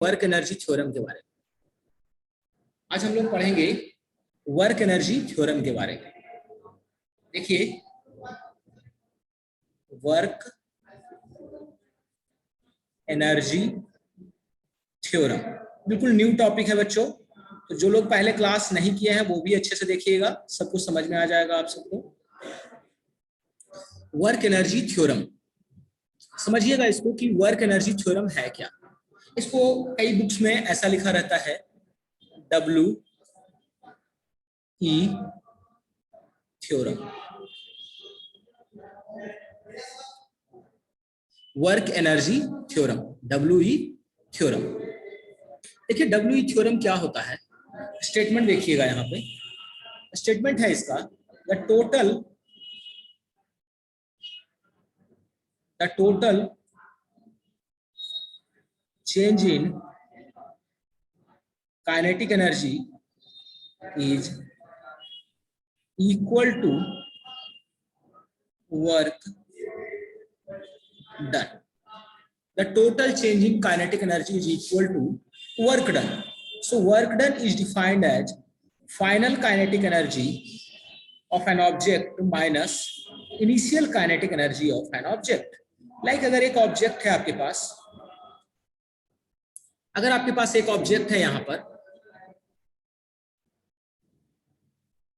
Work energy theorem के बारे में। आज हम लोग पढ़ेंगे वर्क एनर्जी थ्योरम के बारे में। देखिए, वर्क एनर्जी थ्योरम बिल्कुल न्यू टॉपिक है बच्चों, तो जो लोग पहले क्लास नहीं किए हैं वो भी अच्छे से देखिएगा, सब कुछ समझ में आ जाएगा आप सबको। वर्क एनर्जी थ्योरम समझिएगा इसको कि वर्क एनर्जी थ्योरम है क्या। इसको कई बुक्स में ऐसा लिखा रहता है WE theorem, work energy theorem, WE theorem. देखिए WE थ्योरम क्या होता है, स्टेटमेंट देखिएगा, यहाँ पे स्टेटमेंट है इसका, the total change in kinetic energy is equal to work done. The total change in kinetic energy is equal to work done. So work done is defined as final kinetic energy of an object minus initial kinetic energy of an object. Like अगर एक object है आपके पास, अगर आपके पास एक object है यहाँ पर,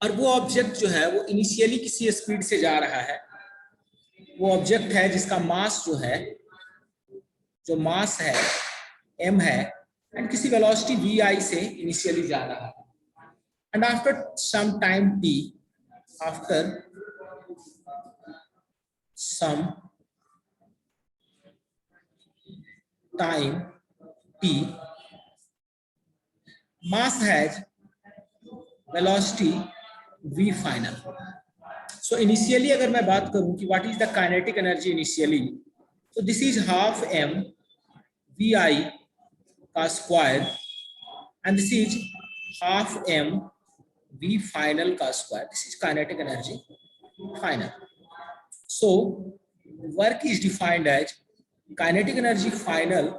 और वो ऑब्जेक्ट जो है वो इनिशियली किसी स्पीड से जा रहा है, वो ऑब्जेक्ट है जिसका मास जो है, जो मास है m है, एंड किसी वेलोसिटी vi से इनिशियली जा रहा है, and after some time t, after some time t, mass has velocity v final. So initially अगर मैं बात करूं कि what is the kinetic energy initially, so this is half m vi का square and this is half m v final का square. This is kinetic energy final. So work is defined as kinetic energy final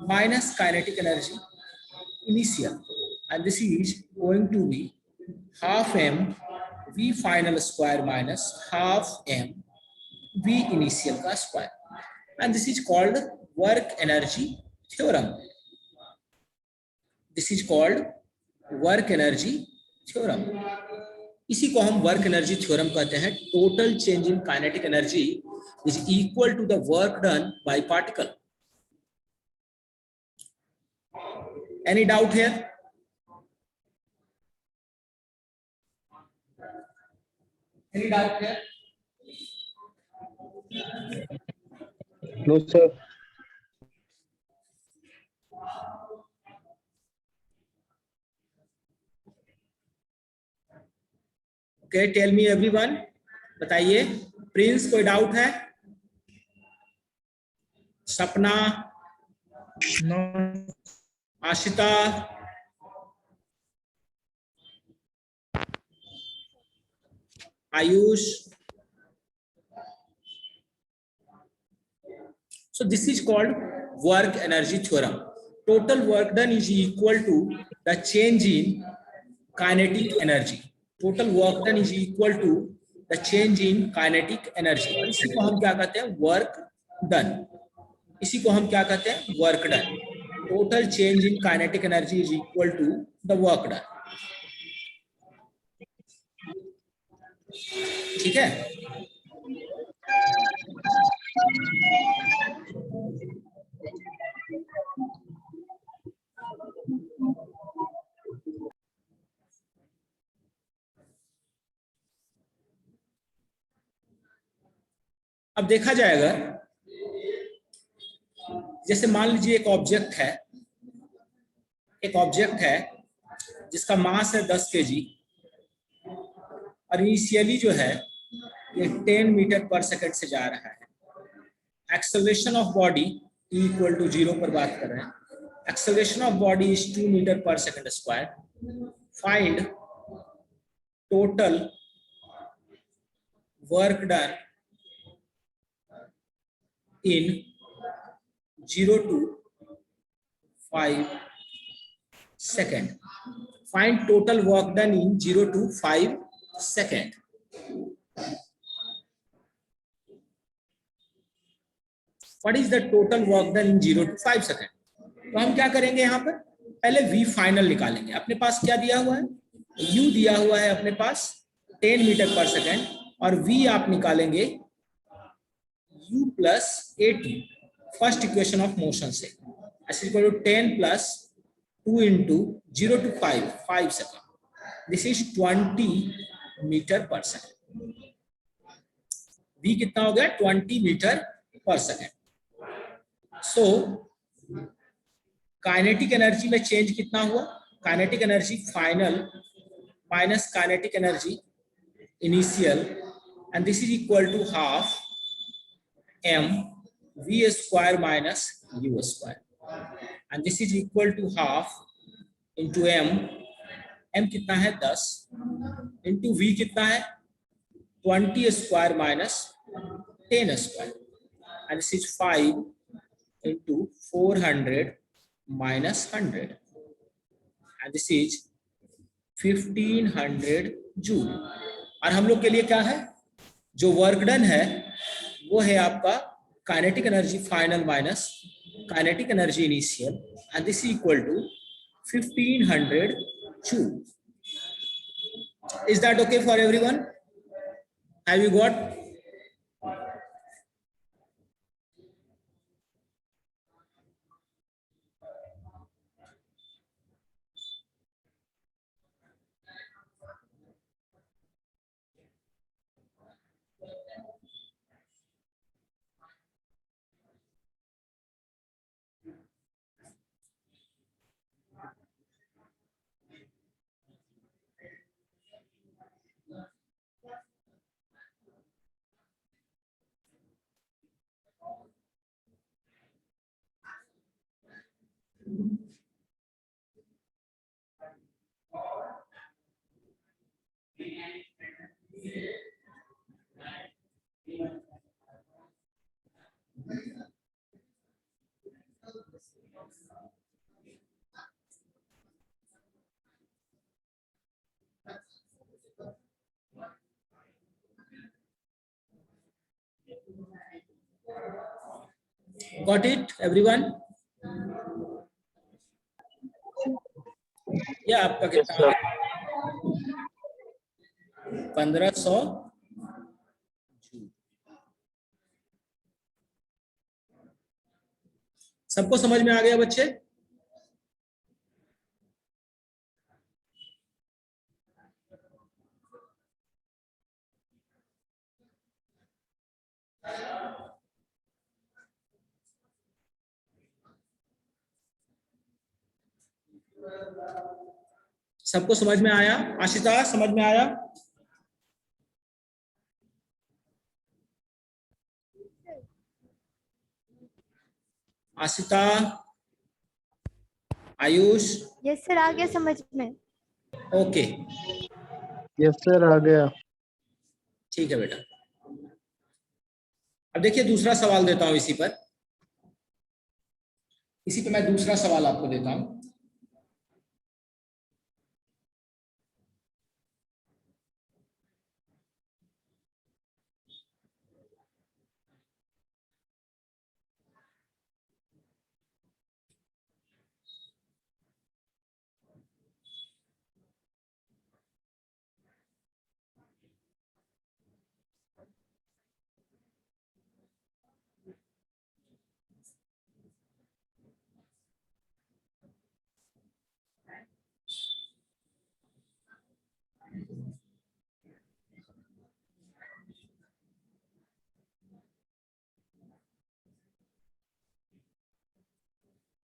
minus kinetic energy initial, and this is going to be half m v final square minus half m v initial का square, and this is called work energy theorem. This is called work energy theorem. इसी को हम work energy theorem कहते हैं. Total change in kinetic energy is equal to the work done by particle. Any doubt here? Any doubt here? No, sir. Okay, tell me everyone. बताइए. Prince, कोई doubt है? सपना? No. Ashita? Ayush? So this is called work energy theorem. Total work done is equal to the change in kinetic energy. Total work done is equal to the change in kinetic energy. और इसी को हम क्या कहते हैं? Work done. इसी को हम क्या कहते हैं? Work done. Total change in kinetic energy is equal to the work done. ठीक है? अब देखा जाएगा, जैसे मान लीजिए एक ऑब्जेक्ट है जिसका मास है 10 kg, और इनिशियली जो है ये 10 मीटर पर सेकंड से जा रहा है. Acceleration of body t equal to 0 पर बात कर रहे हैं. Acceleration of body is 2 metre पर second square. Find total work done in 0 to 5 second. Find total work done in 0 to 5 second. What is the total work done in 0 to 5 second? तो हम क्या करेंगे यहाँ पर, पहले v फाइनल निकालेंगे. अपने पास क्या दिया हुआ है, u दिया हुआ है अपने पास 10 मीटर पर सेकेंड, और v आप निकालेंगे u plus a2 first equation of motion से. Is equal to 10 plus 2 into 0 to 5 second. This is 20 metre पर सेकेंड. v कितना हो गया, 20 मीटर पर सेकेंड. सो काइनेटिक एनर्जी में चेंज कितना हुआ, kinetic energy final minus kinetic energy initial, and this is equal to half m v square minus u square, and this is equal to half into m कितना है 10 into v कितना है 20 square minus 10 square, and this is 5 into 400 minus 100, and this is 1500 joule. और हम लोग के लिए क्या है, जो वर्क डन है वो है आपका kinetic energy final minus kinetic energy initial, and this is equal to 1500 joule. Is that okay for everyone? Have you got? Got it, everyone? या आपका कितना? 1500. सबको समझ में आ गया बच्चे? सबको समझ में आया? आशिता समझ में आया? आशिता, आयुष? यस सर, आ गया समझ में. ओके, यस सर आ गया. ठीक है बेटा. अब देखिए दूसरा सवाल देता हूं इसी पर. इसी पे मैं दूसरा सवाल आपको देता हूं.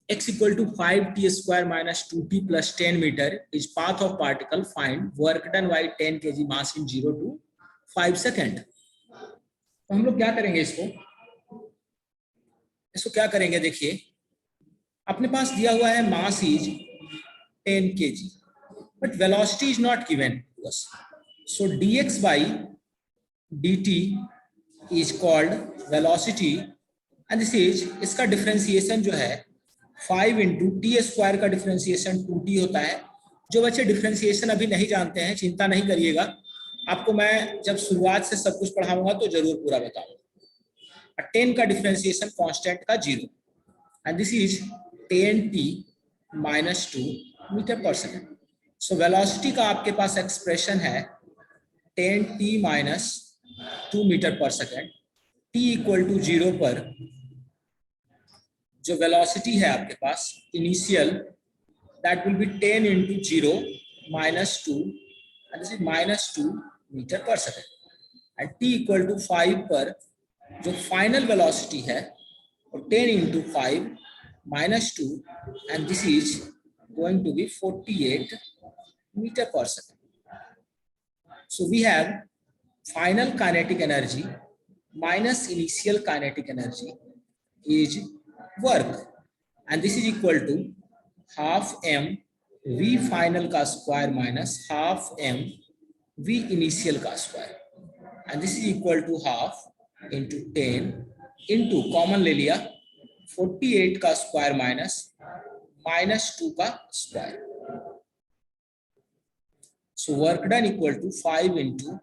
x equal to 5t square minus 2t plus 10 meter is path of particle. Find work done by 10 kg mass in 0 to 5 second. तो हम लोग क्या करेंगे इसको क्या करेंगे, देखिए अपने पास दिया हुआ है mass is 10 kg but velocity is not given to us. So dx by dt is called velocity, and this is इसका डिफरेंशिएशन जो है 5 इंटू टी स्क्वायर का डिफरेंशिएशन 2t होता है। जो बच्चे डिफरेंशिएशन अभी नहीं जानते हैं चिंता नहीं करिएगा, आपको मैं जब शुरुआत से सब कुछ पढ़ाऊंगा तो जरूर पूरा बताऊंगा। 10 का डिफरेंशिएशन कांस्टेंट का 0 and this is 10t minus 2 metre पर सेकेंड। सो वेलोसिटी का आपके पास एक्सप्रेशन है 10t माइनस 2 मीटर पर सेकेंड। t इक्वल टू 0 पर जो वेलोसिटी है आपके पास initial, that will be 10 into 0 minus 2 and this is minus 2 metre पर second. And t equal to 5 पर जो फाइनल वेलोसिटी है और 10 into 5 minus 2 and this is going to be 48 meter per second. So we have final kinetic energy minus initial kinetic energy is work and this is equal to half m v final का square minus half m v initial का square and this is equal to half into 10 into common ले लिया 48 का square minus minus 2 का square. So work done equal to 5 into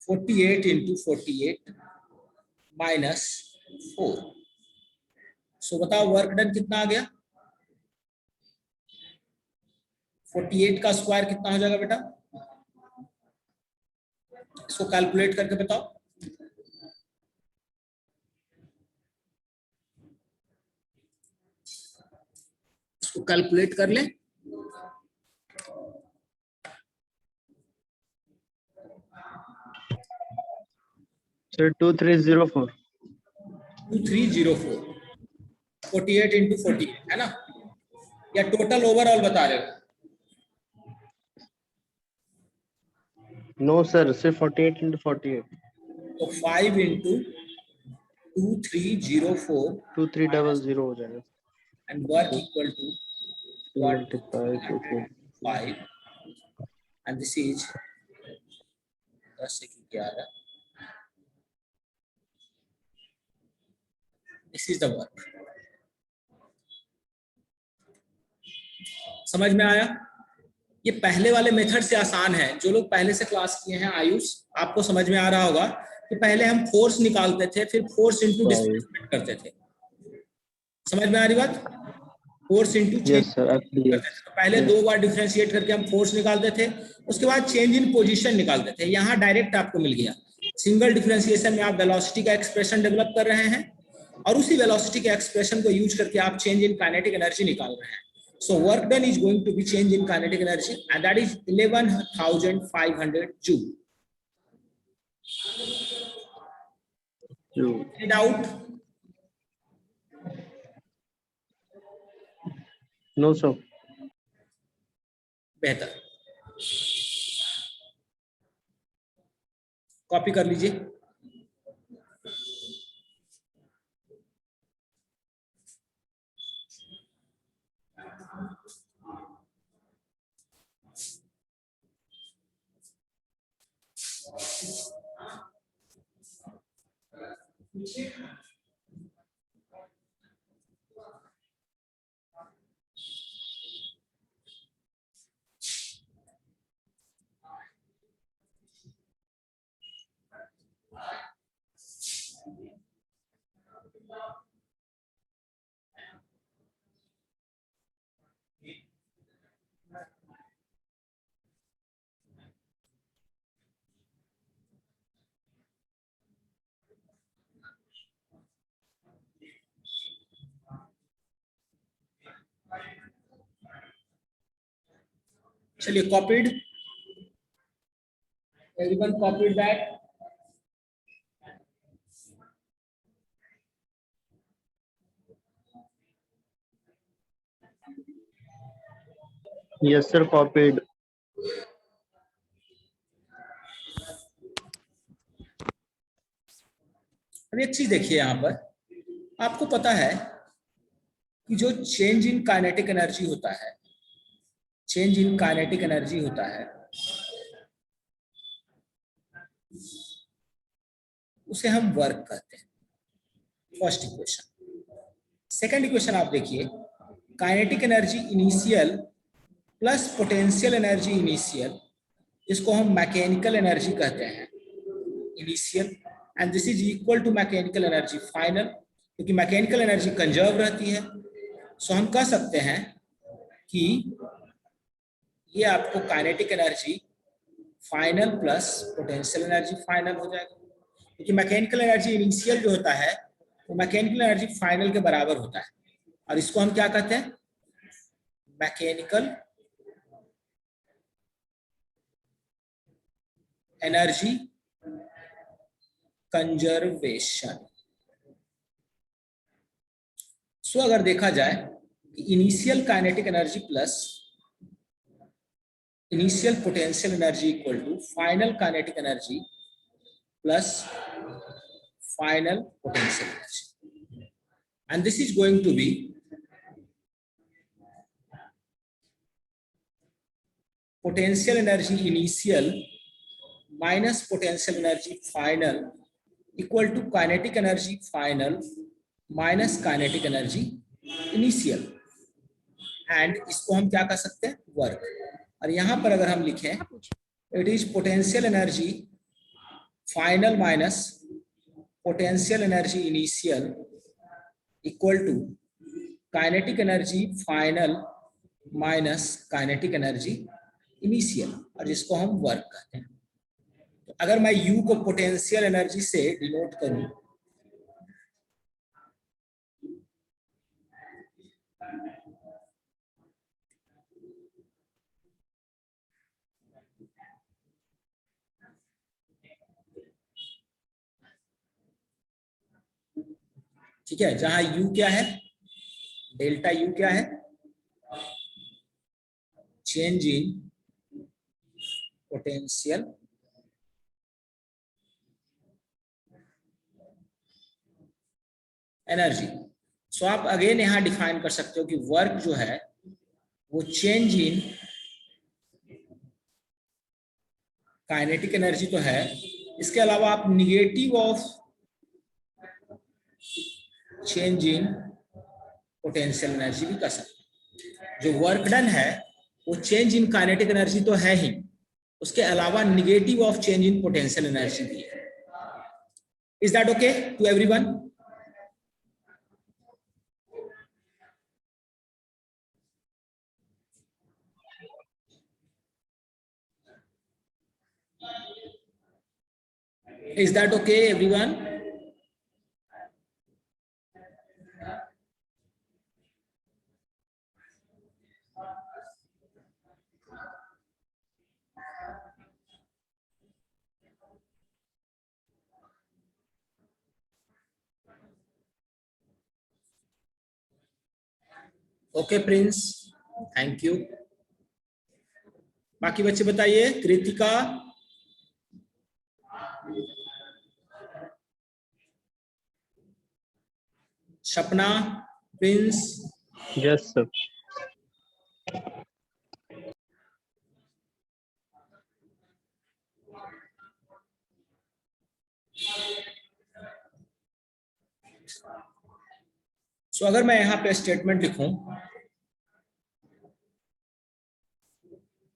48 into 48 minus 4। So बताओ work done कितना आ गया? 48 का square कितना हो जाएगा बेटा? इसको कैलकुलेट करके बताओ। इसको कैलकुलेट कर ले। सर 2304 2304 48 इंटू 48 है ना, या टोटल ओवरऑल बता रहे हो? नो सर सिर्फ 48 into 48 तो 5 इंटू 2304 2300 हो जाएगा and work equal to what? Multiply 5 and this is 10 से 11. This is the work. समझ में आया? ये पहले वाले मेथड से आसान है। जो लोग पहले से क्लास किए हैं आयुष, आपको समझ में आ रहा होगा कि पहले हम फोर्स निकालते थे, फिर फोर्स इंटू डिस्प्लेसमेंट करते थे। समझ में आ रही बात? फोर्स इंटू चेंज करते थे। तो पहले 2 बार डिफरेंशिएट करके हम फोर्स निकालते थे, उसके बाद चेंज इन पोजीशन निकालते थे। यहाँ डायरेक्ट आपको मिल गया। सिंगल डिफरेंशिएशन में आप वेलोसिटी का एक्सप्रेशन डेवलप कर रहे हैं और उसी वेलोसिटी के एक्सप्रेशन को यूज करके आप चेंज इन काइनेटिक एनर्जी निकाल रहे हैं। So work done is going to be change in kinetic energy and that is 11,500 joule. Any doubt? No sir. बेहतर, कॉपी कर लीजिए। चलिए, copied, everyone copied that? Yes sir copied. अब एक चीज देखिए, यहाँ पर आपको पता है कि जो चेंज इन काइनेटिक एनर्जी होता है, चेंज इन काइनेटिक एनर्जी होता है, उसे हम वर्क कहते हैं। First equation. सेकंड इक्वेशन आप देखिए, kinetic energy initial plus potential energy initial, जिसको हम मैकेनिकल एनर्जी कहते हैं initial, and this is equal to mechanical energy final, क्योंकि मैकेनिकल एनर्जी कंजर्व रहती है। सो हम कह सकते हैं कि ये आपको kinetic energy final plus potential energy final हो जाएगा, क्योंकि मैकेनिकल एनर्जी इनिशियल जो होता है वो मैकेनिकल एनर्जी फाइनल के बराबर होता है, और इसको हम क्या कहते हैं, मैकेनिकल एनर्जी कंजर्वेशन। सो अगर देखा जाए कि initial kinetic energy plus initial potential energy equal to final kinetic energy plus final potential energy, and this is going to be potential energy initial minus potential energy final equal to kinetic energy final minus kinetic energy initial, and इसको हम क्या कर सकते हैं, work. और यहां पर अगर हम लिखें it is potential energy final minus potential energy initial equal to kinetic energy final minus kinetic energy initial, और जिसको हम वर्क कहते हैं। तो अगर मैं U को पोटेंशियल एनर्जी से डिनोट करूं, ठीक है, जहां U क्या है, डेल्टा U क्या है, चेंज इन पोटेंशियल एनर्जी। सो आप अगेन यहां डिफाइन कर सकते हो कि वर्क जो है वो चेंज इन काइनेटिक एनर्जी तो है, इसके अलावा आप negative of change in potential energy भी कर सकते हैं। जो वर्क डन है वो चेंज इन काइनेटिक एनर्जी तो है ही, उसके अलावा negative of change in potential energy भी है। Is that okay to everyone? Is that okay, everyone? Okay Prince, thank you. बाकी बच्चे बताइए, कृतिका, सपना, प्रिंस, Yes, sir. सो अगर मैं यहां पे स्टेटमेंट लिखूं,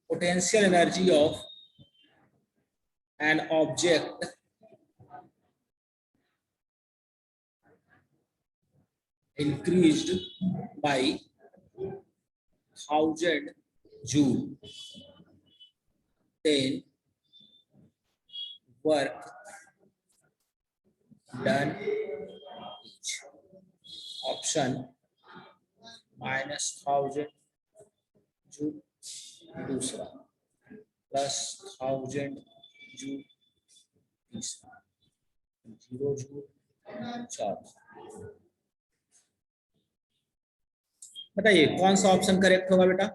potential energy of an object increased by 1000 joule, then work done is option -1000 joule दूसरा, +1000 joule तीसरा, 0 joule चौथा। बताइए कौन सा ऑप्शन करेक्ट होगा बेटा?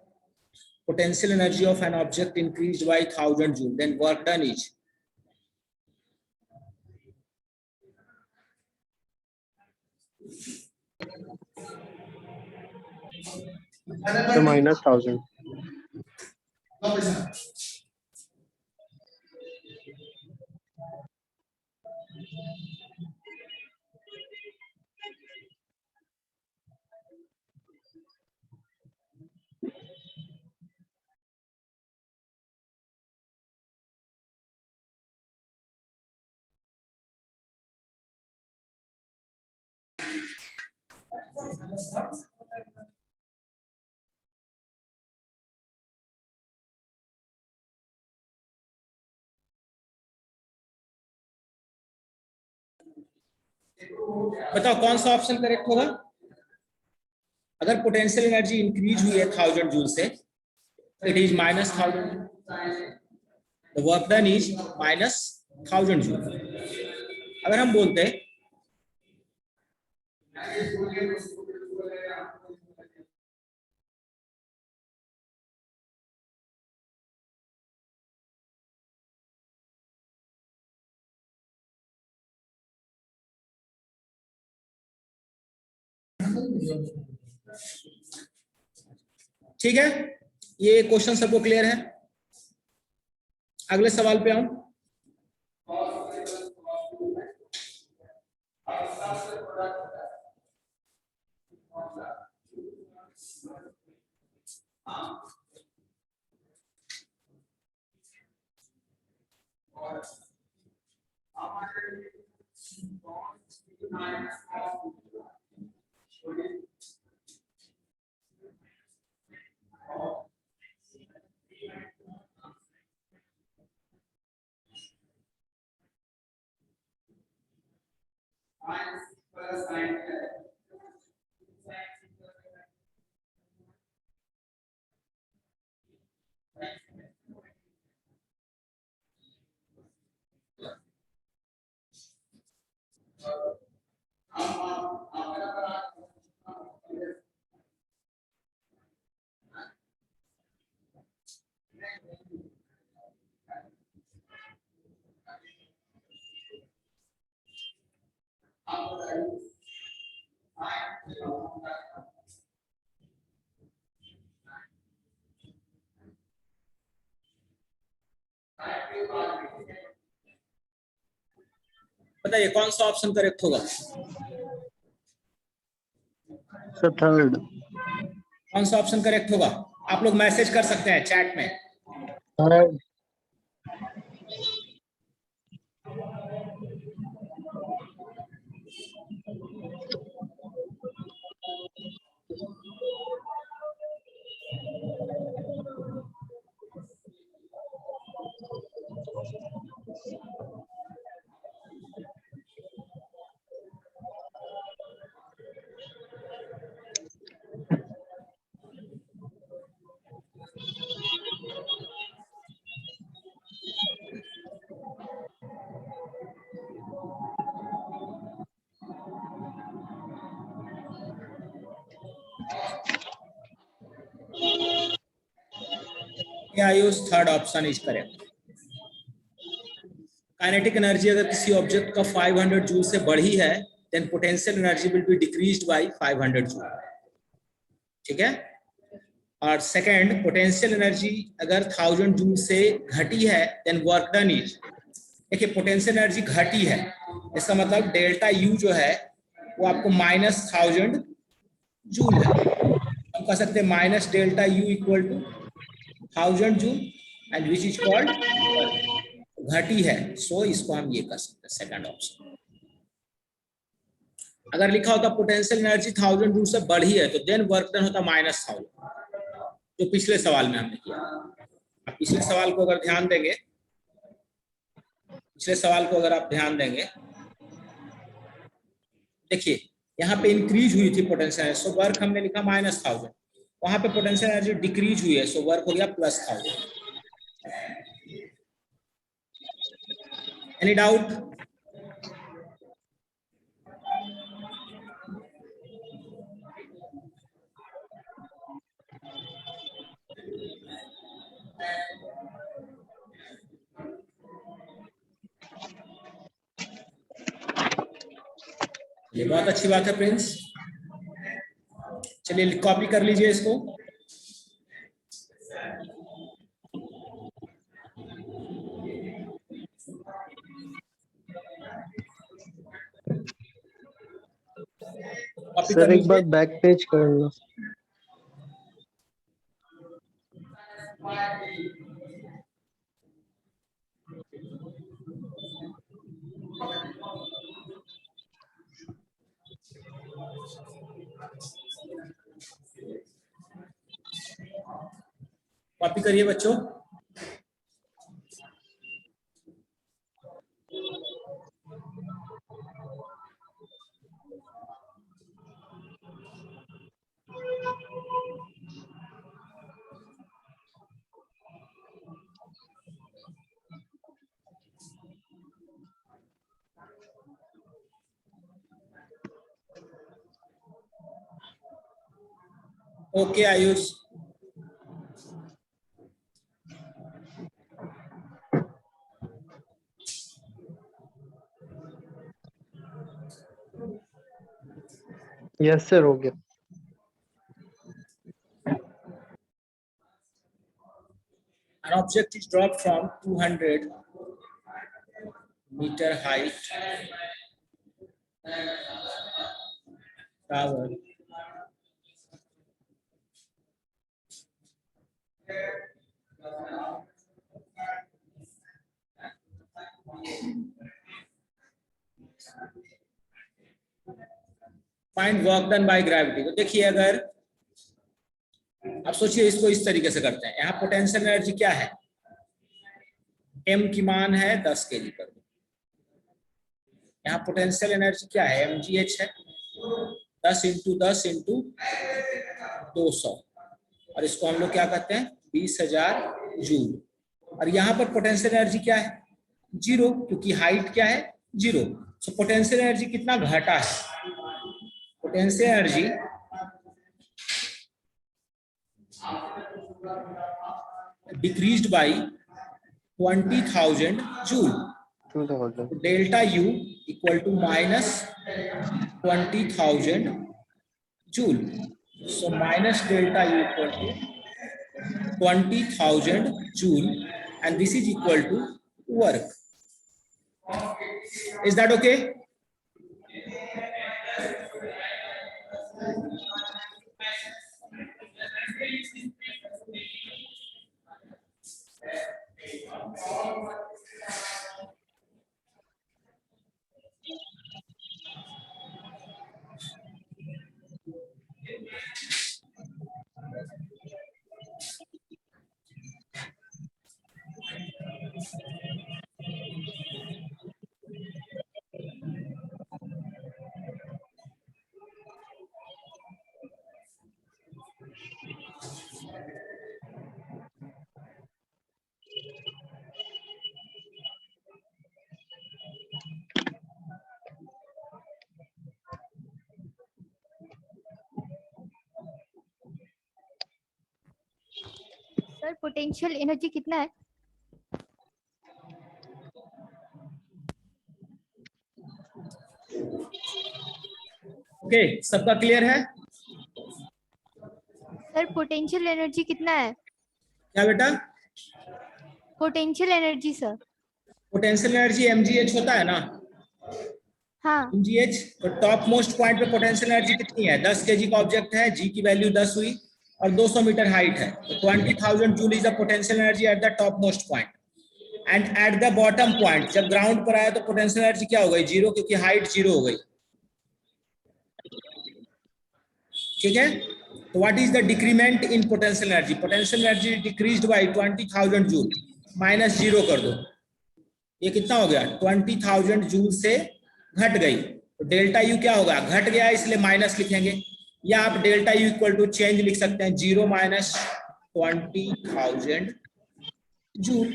Potential energy of an object increased by 1000 joule, then work done is So -1000. बताओ कौन सा ऑप्शन करेक्ट होगा? अगर पोटेंशियल एनर्जी इंक्रीज हुई है 1000 जूल से, it is minus 1000, the work done is minus 1000 joule. अगर हम बोलते हैं ठीक है, ये क्वेश्चन सबको क्लियर है? अगले सवाल पे आऊं। बताइए कौन सा ऑप्शन करेक्ट होगा? Sir third. कौन सा ऑप्शन करेक्ट होगा? आप लोग मैसेज कर सकते हैं चैट में। Third. Ayush third option is correct. Kinetic energy अगर किसी ऑब्जेक्ट का 500 जूल से बढ़ी है, then potential energy will be decreased by 500 joule. ठीक है। और सेकंड, पोटेंशियल एनर्जी अगर 1000 जूल से घटी है, देन वर्क डन इज, देखिए पोटेंशियल एनर्जी घटी है, इसका मतलब डेल्टा यू जो है वो आपको माइनस 1000 जूल है। हम कह सकते हैं minus delta U equal to 1000 joule and which is called घटी है, सो इसको हम ये कर सकते हैं सेकंड ऑप्शन। अगर लिखा होता पोटेंशियल एनर्जी 1000 जूल से बढ़ी है, तो देन वर्क डन होता माइनस 1000, जो पिछले सवाल में हमने किया। अब पिछले सवाल को अगर ध्यान देंगे, पिछले सवाल को अगर आप ध्यान देंगे, देखिए यहाँ पे इंक्रीज हुई थी पोटेंशियल एनर्जी, सो वर्क हमने लिखा माइनस 1000, वहां पे पोटेंशियल एनर्जी डिक्रीज हुई है, सो वर्क हो गया प्लस 1000। Any doubt? ये बहुत अच्छी बात है प्रिंस। चलिए कॉपी कर लीजिए इसको। कॉपी कर सर एक बार लीजिए। बैक पेज करना। कॉपी करिए बच्चों। ओके आयुष, यस सर हो गया। an object is dropped from 200-meter height tower find work done by gravity. तो देखिए, अगर आप सोचिए इसको इस तरीके से करते हैं, यहाँ पोटेंशियल एनर्जी क्या है, m की मान है 10 kg पर। यहाँ पोटेंशियल एनर्जी क्या है, mgh है, 10 इंटू 10 इंटू 200, और इसको हम लोग क्या कहते हैं, 20,000 जूल। और यहाँ पर पोटेंशियल एनर्जी क्या है, 0, क्योंकि हाइट क्या है, 0। सो पोटेंशियल एनर्जी कितना घटा है, potential energy decreased by 20,000 joule. 2000 Delta U equal to minus 20,000 joule. So minus delta U equal to 20,000 joule, and this is equal to work. Is that okay? Sir potential energy कितना है? Okay, सबका clear है? Sir potential energy कितना है? क्या बेटा? Potential energy sir. Potential energy mgh होता है ना, हाँ mgh। तो टॉप मोस्ट पॉइंट पे पोटेंशियल एनर्जी कितनी है, 10 kg का ऑब्जेक्ट है, g की वैल्यू 10 हुई और 200 मीटर हाइट है, तो 20,000 joule is the potential energy at the top most point. And at the bottom point, जब ग्राउंड पर आया तो पोटेंशियल एनर्जी क्या हो गई, 0, क्योंकि हाइट 0 हो गई। ठीक है, तो what is the decrement in potential energy, potential energy decreased bye 20,000 joule, minus 0 कर दो, ये कितना हो गया, 20,000 जूल से घट गई, तो डेल्टा यू क्या होगा, घट गया इसलिए माइनस लिखेंगे, या आप delta U equal to change लिख सकते हैं, 0 minus 20,000 joule.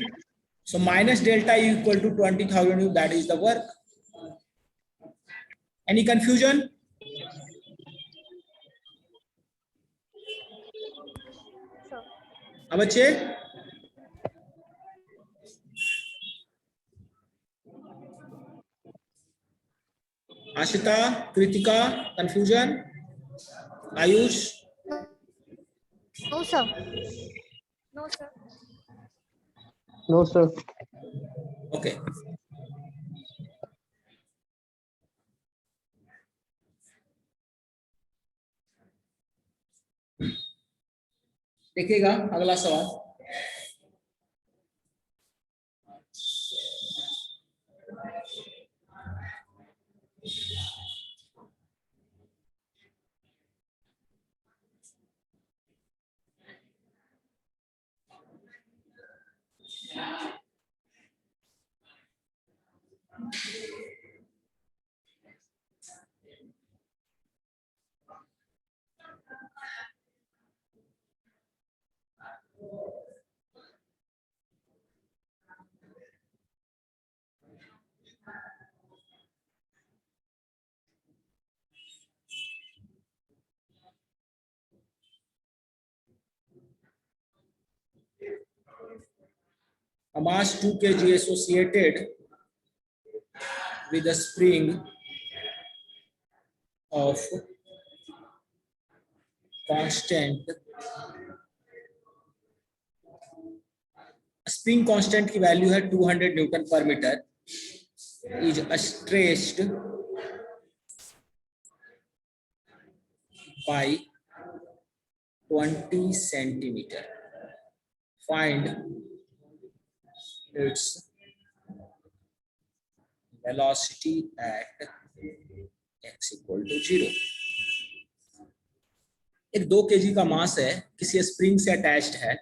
So minus delta U equal to 20,000 U, that is the work. Any confusion? अब बच्चे, Ashita, Kritika, confusion? Ayush? No sir. No sir. No sir. Okay. देखिएगा अगला सवाल, A mass 2 kg associated with a spring of constant, spring constant की value है 200 newton पर metre, is stretched by 20 centimetre. Find its velocity at x equal to 0. एक 2 kg का मास है, किसी स्प्रिंग से अटैच्ड है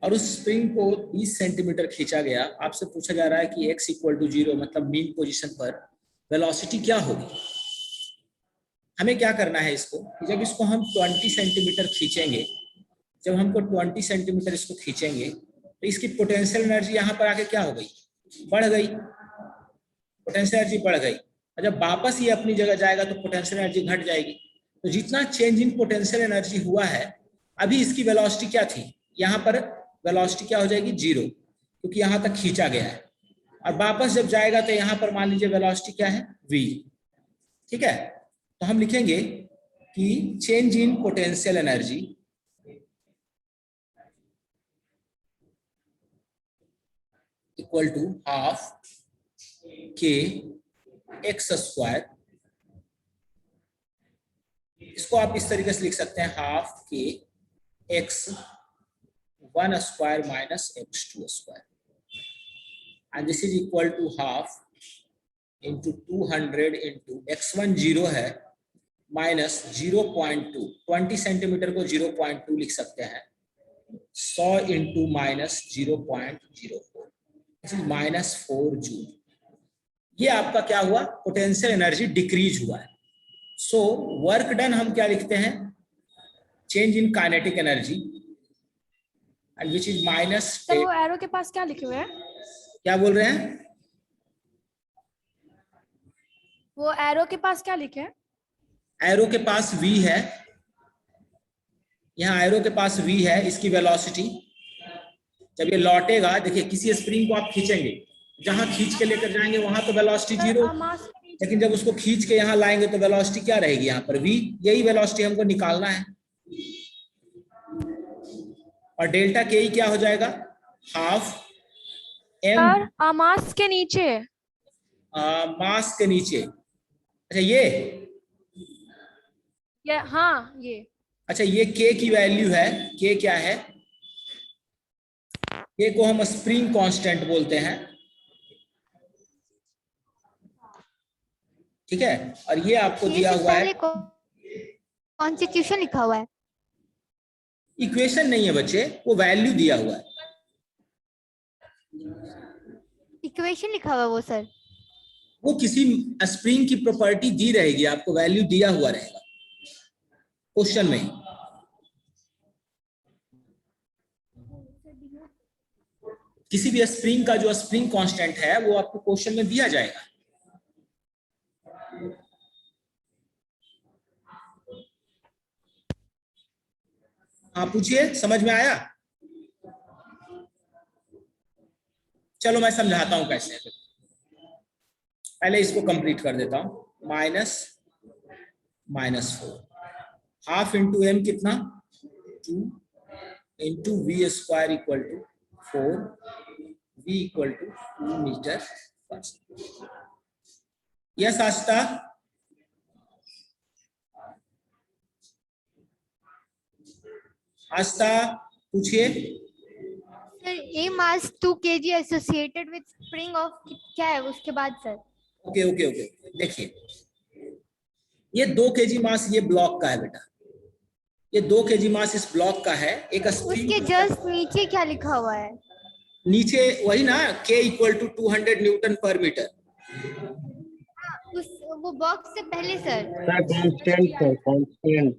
और उस स्प्रिंग को 20 सेंटीमीटर खींचा गया. आपसे पूछा जा रहा है कि x इक्वल टू 0 मतलब मीन पोजीशन पर वेलोसिटी क्या होगी. हमें क्या करना है इसको, जब इसको हम 20 सेंटीमीटर खींचेंगे, जब हमको 20 सेंटीमीटर इसको खींचेंगे तो इसकी पोटेंशियल एनर्जी यहाँ पर आके क्या हो गई, बढ़ गई. पोटेंशियल एनर्जी बढ़ गई और जब वापस ये अपनी जगह जाएगा तो पोटेंशियल एनर्जी घट जाएगी. तो जितना चेंज इन पोटेंशियल एनर्जी हुआ है, अभी इसकी वेलोसिटी क्या थी, यहाँ पर वेलोसिटी क्या हो जाएगी 0, क्योंकि यहाँ तक खींचा गया है. और वापस जब जाएगा तो यहाँ पर मान लीजिए वेलोसिटी क्या है v. ठीक है, तो हम लिखेंगे कि change in potential energy equal to half k x square. इसको आप इस तरीके से लिख सकते हैं, half k x 1 square minus x2 square, and this is equal to half into 200 into x1 0 है माइनस 0.2. 20 सेंटीमीटर को 0.2 लिख सकते हैं, 100 इंटू माइनस 0.04 माइनस 4 जूल. ये आपका क्या हुआ, पोटेंशियल एनर्जी डिक्रीज हुआ है. सो वर्क डन हम क्या लिखते हैं, change in kinetic energy and which is minus. तो वो एरो के पास क्या लिखे हुए हैं, क्या बोल रहे हैं, वो एरो के पास क्या लिखे हैं. एरो के पास v है, यहाँ एरो के पास v है. इसकी वेलोसिटी जब ये लौटेगा, देखिए किसी स्प्रिंग को आप खींचेंगे, जहां खींच के लेकर जाएंगे वहां तो वेलोसिटी 0, लेकिन जब उसको खींच के यहाँ लाएंगे तो वेलोसिटी क्या रहेगी, यहाँ पर v. यही वेलोसिटी हमको निकालना है. और डेल्टा के क्या हो जाएगा, हाफ m सर मास के नीचे, मास के नीचे. अच्छा ये हाँ ये, अच्छा ये k की वैल्यू है. k क्या है, k को हम स्प्रिंग कांस्टेंट बोलते हैं. ठीक है, और ये आपको दिया हुआ है, कॉन्स्टिट्यूशन लिखा हुआ है, इक्वेशन नहीं है बच्चे, वो वैल्यू दिया हुआ है. इक्वेशन लिखा हुआ है वो सर. वो किसी स्प्रिंग की प्रॉपर्टी दी रहेगी आपको, वैल्यू दिया हुआ रहेगा क्वेश्चन में. किसी भी स्प्रिंग का जो स्प्रिंग कांस्टेंट है वो आपको क्वेश्चन में दिया जाएगा. हाँ पूछिए, समझ में आया. चलो मैं समझाता हूं कैसे. पहले इसको कंप्लीट कर देता हूं. -4 हाफ इंटू एम कितना 2 into v square equal to 4, v equal टू 2 मीटर पर सेकेंड. यस आस्था, आस्था पूछिए. Sir a mass 2 kg associated with spring of क्या है उसके बाद सर. ओके ओके ओके, देखिए ये 2 kg मास ये ब्लॉक का है बेटा, ये 2 kg मास इस ब्लॉक का है. एक स्प्रिंग उसके जस्ट नीचे क्या लिखा हुआ है, नीचे वही ना, k इक्वल टू 200 न्यूटन पर मीटर. वो बॉक्स से पहले sir. Sir constant, sir constant,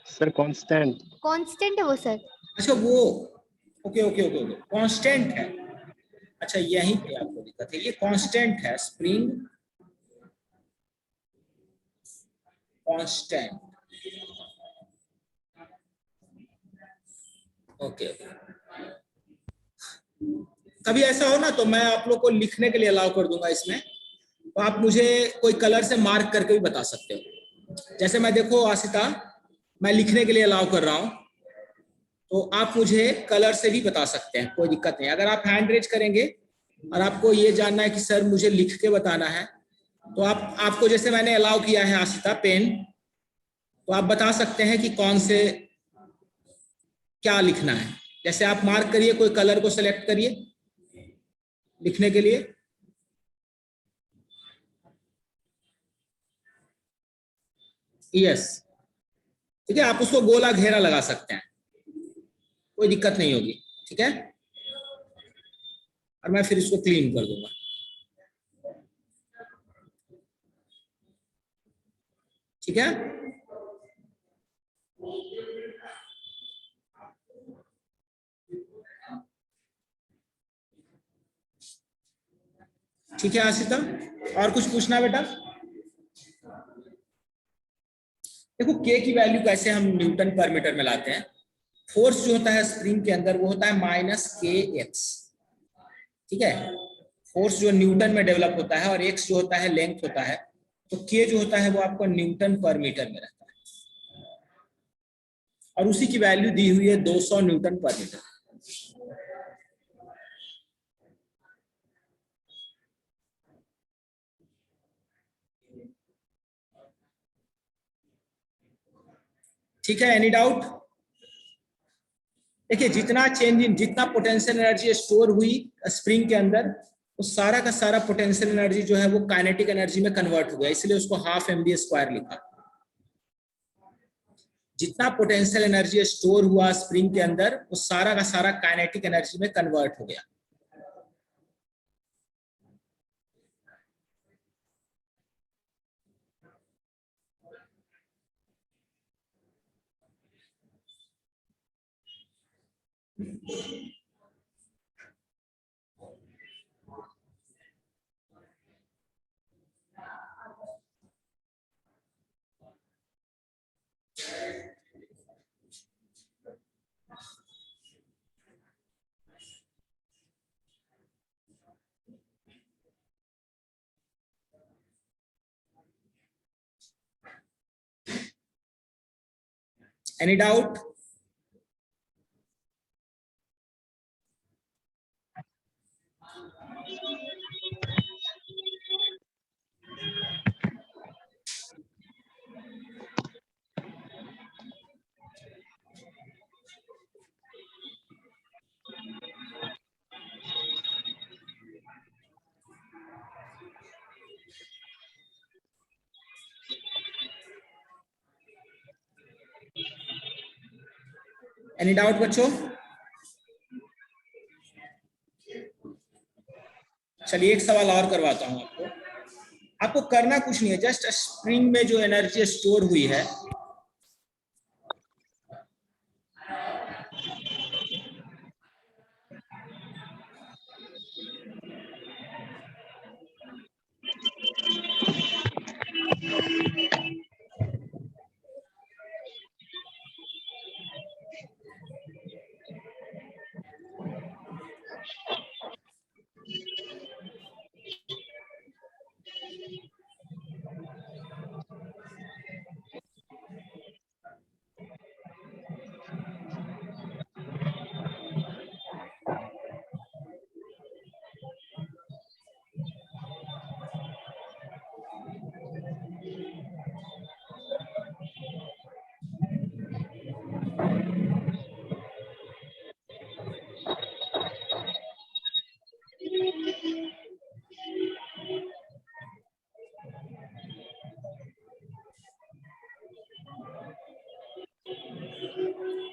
sir constant. Constant है वो सर। अच्छा वो, okay okay okay okay, constant है। अच्छा यहीं पे आपको दिक्कत है, ये कांस्टेंट है, स्प्रिंग कांस्टेंट। ओके ओके, कभी ऐसा हो ना तो मैं आप लोग को लिखने के लिए अलाउ कर दूंगा इसमें, तो आप मुझे कोई कलर से मार्क करके भी बता सकते हो। जैसे मैं देखो आशिता, मैं लिखने के लिए अलाउ कर रहा हूं, तो आप मुझे कलर से भी बता सकते हैं, कोई दिक्कत नहीं। अगर आप हैंड रेज करेंगे और आपको ये जानना है कि सर मुझे लिख के बताना है, तो आपको जैसे मैंने अलाउ किया है आशिता पेन, तो आप बता सकते हैं कि कौन से क्या लिखना है। जैसे आप मार्क करिए, कोई कलर को सिलेक्ट करिए लिखने के लिए। यस, ठीक है, आप उसको गोला घेरा लगा सकते हैं, कोई दिक्कत नहीं होगी, ठीक है। और मैं फिर इसको क्लीन कर दूंगा, ठीक है। ठीक है आशिता, और कुछ पूछना बेटा? देखो के की वैल्यू कैसे हम न्यूटन पर मीटर में लाते हैं। फोर्स जो होता है स्प्रिंग के अंदर वो होता है माइनस के एक्स, ठीक है। फोर्स जो न्यूटन में डेवलप होता है और एक्स जो होता है लेंथ होता है, तो के जो होता है वो आपको न्यूटन पर मीटर में रहता है, और उसी की वैल्यू दी हुई है 200 न्यूटन पर मीटर। ठीक है, एनी डाउट? देखिए जितना चेंज इन, जितना पोटेंशियल एनर्जी स्टोर हुई स्प्रिंग के अंदर, वो सारा का सारा पोटेंशियल एनर्जी जो है वो काइनेटिक एनर्जी में कन्वर्ट हो गया, इसलिए उसको हाफ mv² लिखा। जितना पोटेंशियल एनर्जी स्टोर हुआ स्प्रिंग के अंदर, वो सारा का सारा काइनेटिक एनर्जी में कन्वर्ट हो गया। Any doubt? एनी डाउट बच्चों? चलिए एक सवाल और करवाता हूं आपको। आपको करना कुछ नहीं है, जस्ट स्प्रिंग में जो एनर्जी स्टोर हुई है,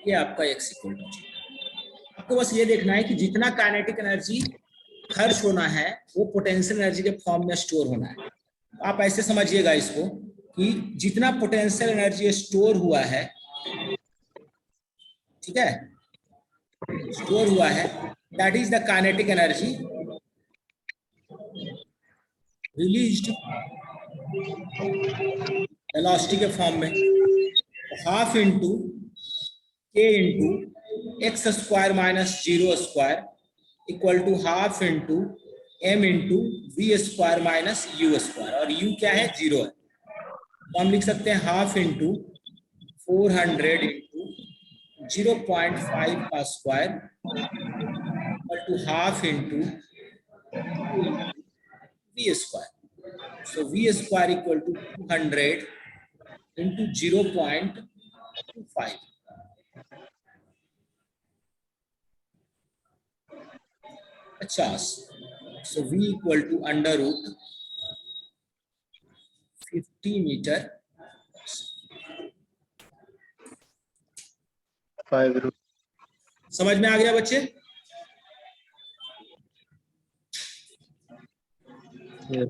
ये आपका x इक्वल टू, आपको बस ये देखना है कि जितना काइनेटिक एनर्जी खर्च होना है वो पोटेंशियल एनर्जी के फॉर्म में स्टोर होना है। आप ऐसे समझिएगा इसको कि जितना पोटेंशियल एनर्जी स्टोर हुआ है, ठीक है, स्टोर हुआ है, that is the kinetic energy released velocity के फॉर्म में। Half into k into x square minus zero square equal to half into m into v square minus u square, और u क्या है, जीरो है। तो हम लिख सकते हैं हाफ इंटू 400 इंटू 0.5 का square equal to half into v square. So v square equal to 200 into 0.25 50। So v equal to under root 50 metre. 5 समझ में आ गया बच्चे? yes.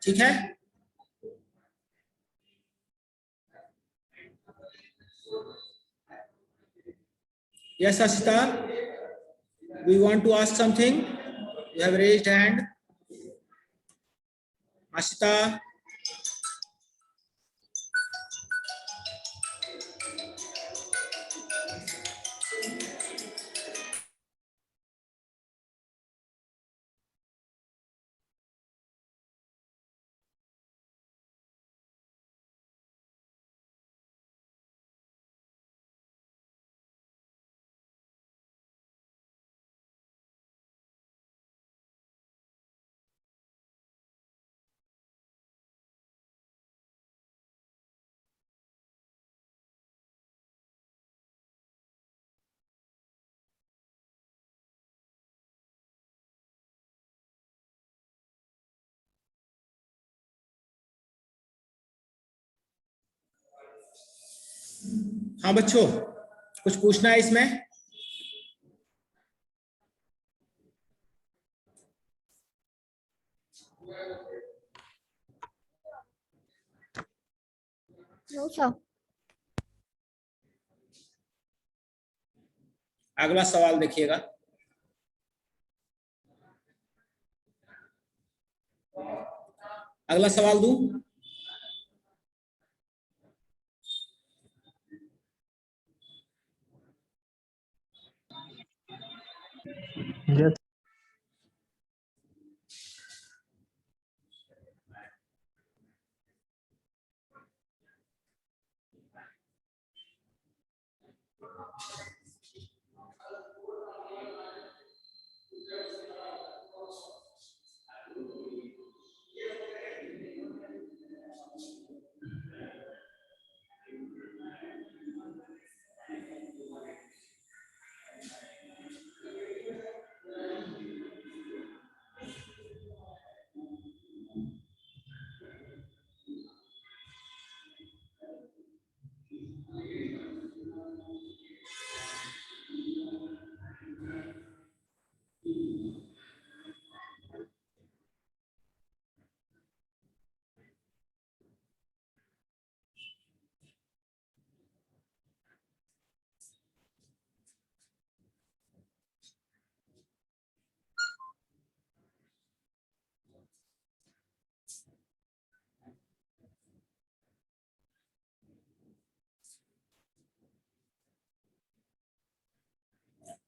ठीक है, yes Ashita, do you want to ask something? You have raised hand, Ashita. हाँ बच्चों, कुछ पूछना है इसमें? No, sir. अगला सवाल देखिएगा। अगला सवाल दूं? Yes.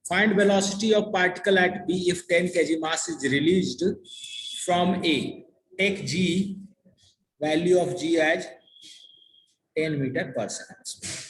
Find velocity of particle at B if 10 kg mass is released from A. Take G, value of G as 10 meter per second.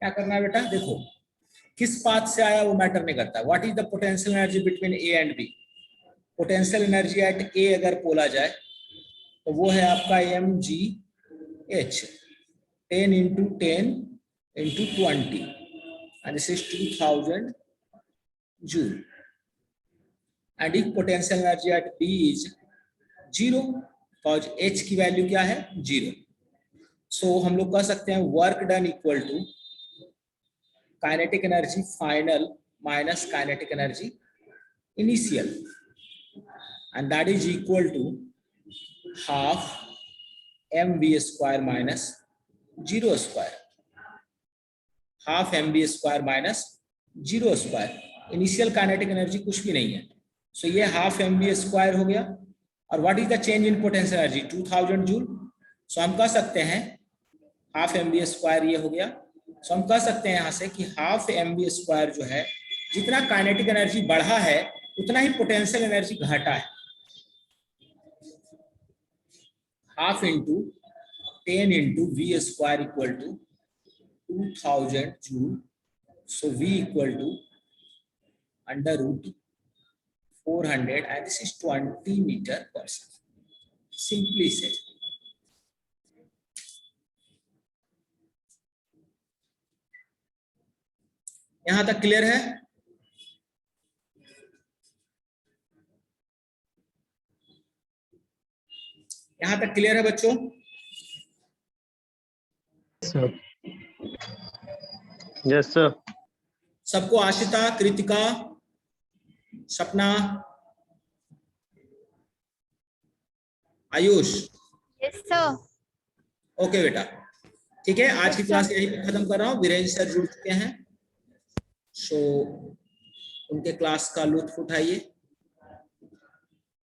क्या करना है बेटा, देखो किस पाथ से आया वो मैटर नहीं करता. What is the potential energy between A and B. Potential energy at A अगर बोला जाए तो वो है आपका mgh, 10 into 10 into 20 and this is 2000 joule. And if potential energy at B is 0, because h की वैल्यू क्या है 0. सो हम लोग कह सकते हैं work done equal to kinetic energy final minus kinetic energy initial, and that is equal to half mv square minus 0 square. Half mv square minus 0 square. Initial kinetic energy कुछ भी नहीं है, सो ये हाफ mv स्क्वायर हो गया. और what is the change in potential energy 2000 joule. So हम कह सकते हैं हाफ mv स्क्वायर ये हो गया. सो हम कह सकते हैं यहां से कि हाफ mv स्क्वायर जो है, जितना काइनेटिक एनर्जी बढ़ा है उतना ही पोटेंशियल एनर्जी घटा है. Half into 10 into v square equal to 2000 joule. So v equal to under root 400 and this is 20 meter per second. Simply said. यहां तक क्लियर है. यहां तक क्लियर है बच्चों. Sir yes sir. सबको आशिता, कृतिका, सपना, आयुष. Yes, sir. ओके बेटा, ठीक है. आज की क्लास यहीं पे खत्म कर रहा हूँ. वीरेंद्र सर जुड़ चुके हैं, सो उनके क्लास का लुत्फ उठाइए.